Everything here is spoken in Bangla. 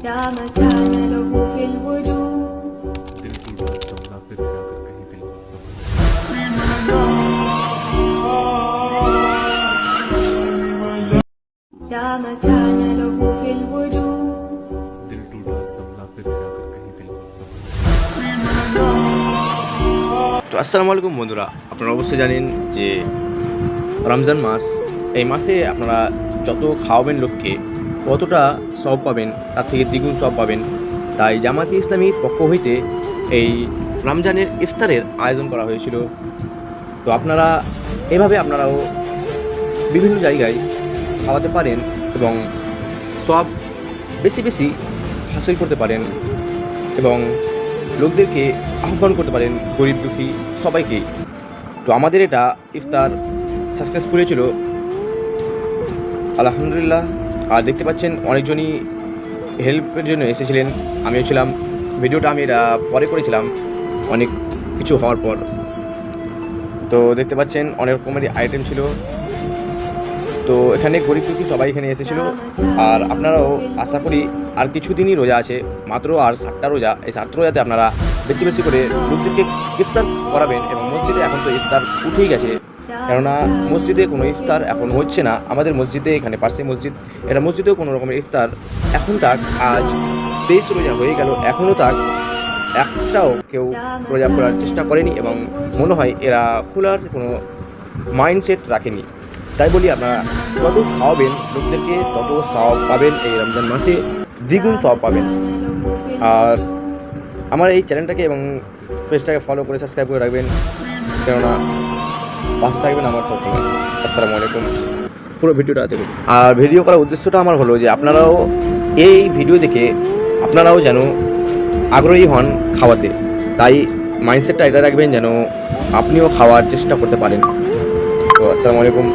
لا مكان له في الوجود दिल टूटा सपना फिर जाकर कहीं दिल को सपना لا مكان له في الوجود दिल टूटा सपना फिर जाकर कहीं दिल को सपना। তো আসসালামু আলাইকুম বন্ধুরা, আপনারা অবশ্যই জানেন যে রমজান মাস, এই মাসে আপনারা যত খাওয়াবেন লোককে কতটা সওয়াব পাবেন, তার থেকে দ্বিগুণ সওয়াব পাবেন। তাই জামাতি ইসলামীর পক্ষ হইতে এই রমজানের ইফতারের আয়োজন করা হয়েছিল। তো আপনারা এভাবে আপনারাও বিভিন্ন জায়গায় খাওয়াতে পারেন এবং সওয়াব বেশি বেশি হাসিল করতে পারেন এবং লোকদেরকে আহ্বান করতে পারেন, গরিব দুঃখী সবাইকেই। তো আমাদের এটা ইফতার সাকসেসফুল হয়েছিল আলহামদুলিল্লাহ। আর দেখতে পাচ্ছেন অনেকজনই হেল্পের জন্য এসেছিলেন, আমিও ছিলাম। ভিডিওটা আমি এটা পরে করেছিলাম অনেক কিছু হওয়ার পর। তো দেখতে পাচ্ছেন অনেক রকমেরই আইটেম ছিল। তো এখানে গরিব দুঃখী সবাই এখানে এসেছিলো। আর আপনারাও আশা করি আর কিছুদিনই রোজা আছে, মাত্র আর 7টা রোজা। এই 7 রোজাতে আপনারা বেশি বেশি করে লোকদেরকে ইফতার করাবেন। এবং মসজিদে এখন তো ইফতার উঠেই গেছে, কেননা মসজিদে কোনো ইফতার এখন হচ্ছে না। আমাদের মসজিদে, এখানে পাশে মসজিদ, এটা মসজিদেও কোনো রকমের ইফতার এখন তাক আজ 23 রোজা হয়ে গেল, এখনও তাক একটাও কেউ রোজা খোলার চেষ্টা করেনি এবং মনে হয় এরা খোলার কোনো মাইন্ডসেট রাখেনি। তাই বলি, আপনারা যত খাওয়াবেন লোকদেরকে তত সওয়াব পাবেন। এই রমজান মাসে দ্বিগুণ সওয়াব পাবেন। আর আমার এই চ্যানেলটাকে এবং পেজটাকে ফলো করে সাবস্ক্রাইব করে রাখবেন, কেননা পাশে থাকবেন আমার সবসময়। আসসালামু আলাইকুম। পুরো ভিডিওটা দেখুন। আর ভিডিও করার উদ্দেশ্যটা আমার হলো যে আপনারাও এই ভিডিও দেখে আপনারাও যেন আগ্রহী হন খাওয়াতে। তাই মাইন্ডসেটটা এটা রাখবেন যেন আপনিও খাওয়ার চেষ্টা করতে পারেন। তো আসসালামু আলাইকুম।